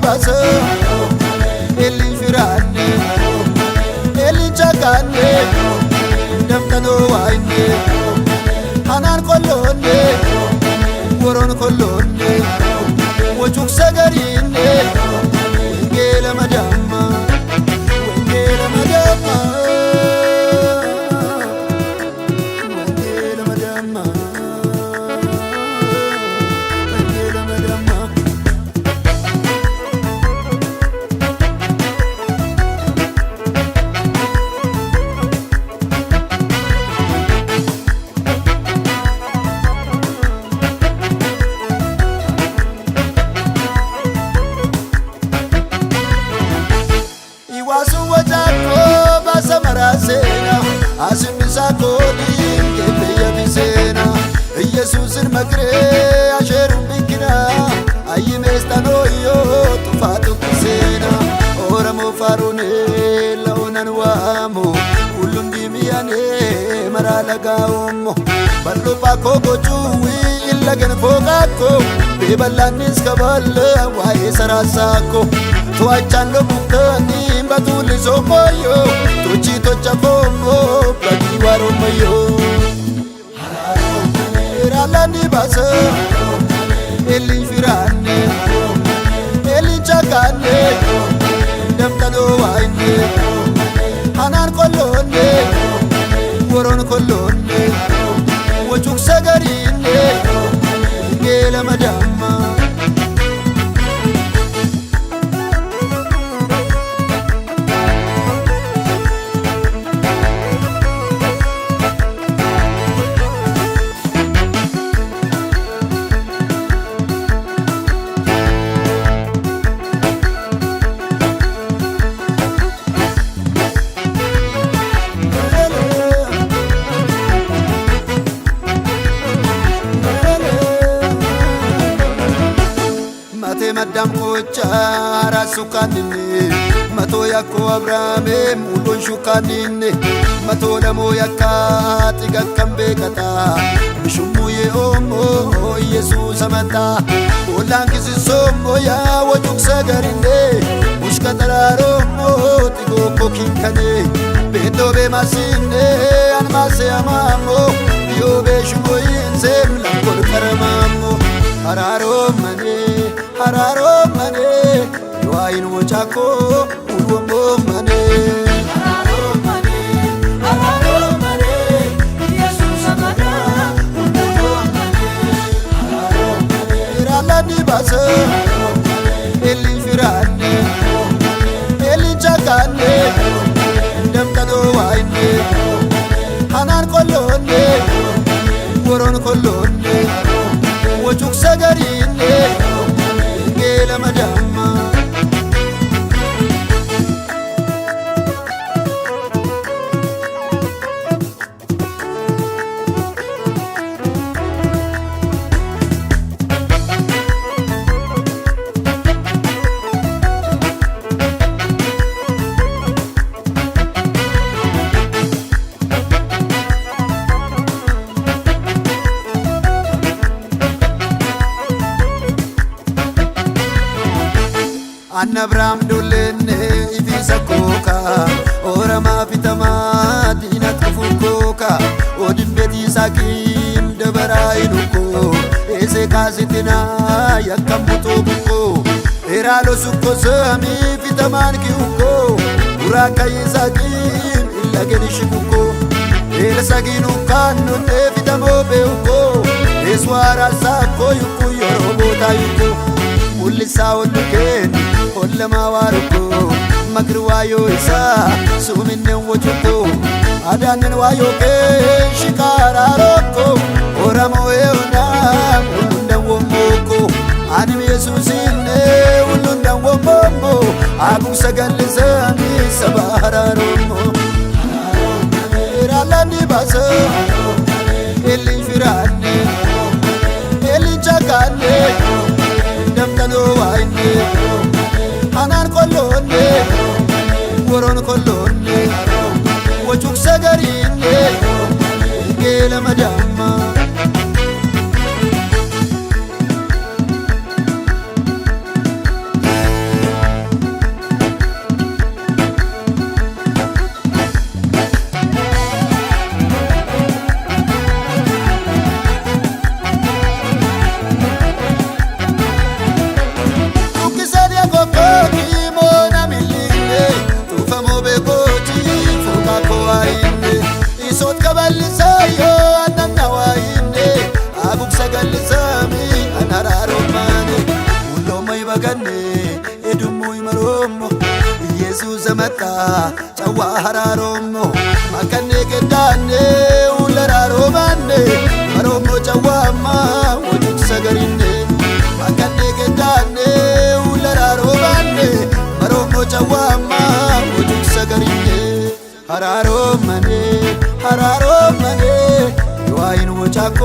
basa elin firane elin chakane damtano waine hanan kolone woron kolone wojuk sagarine ngela madama ngela madama ngela madama ngela madama Iwasu wajako basa marasena asimisa kodim kebeya bisena Yesusin magre asherum bikina ayimestano yo tufatu kisena oramo farune launan wamo ulum dimiyane maralagaomo ballo pako gochuwi illagen fogako bebalanis kaballa wae sarasako Tuachando mukani batuli somoyo Tuchito chafomo Plagi waromayo Iralani basa Elin firane Elin chakane Damtano waine Hanan kolone Woron kolone Wachuk sagarine Ngela madama Madam kocha rasukanine mato yako abrame mulon shukanine mato damo yakka tiga kambe kata bishumuye omo Jesus amata olangisi somo ya wajuk sagarine mushkatararo mo tigo kokinkane bedobe masine anmase amamo yobe shumoyinse lakor karamamo hararo mane yoain wochako urwombo mane hararo mane Jesus amada urwombo mane hararo mane iralani basa elin firane elin chakane damtano waine hanan kolone woron kolone wojuk sagarine ngela madama Anabram dolenne ifisa koka orama pitama dina kufukoka odin beti sakim debara inuko ese kasitina yakambuto buko eralo sukko sami pitaman kiuko uraka yisakim illa genishikuko elsaginu kanu ne pitamo beuko eswara sako yuko yorobota yuko mulisa oluken Olama waruko magruwayo isa suminen wochuko adanen wayo ke shikara roko oramo eona ulundan womoko anim Yesusine ulundan womomo abu sagalizani sabararomo iralani basa elin firane elin chakane damtano waine hanan kolone woron kolone wojuk sagarine ngela madama ገኔ ኤዱሙ ይመሮሞ ኢየሱስ መጣ ጨዋ ሀራሮሞ ማከኔ ገዳኔ ውለራሮ ባኔ መሮሞ ጨዋማ ወጁት ሰገሪኔ ማከኔ ገዳኔ ውለራሮ ባኔ መሮሞ ጨዋማ ወጁት ሰገሪኔ ሀራሮ መኔ የዋይን ወጫኮ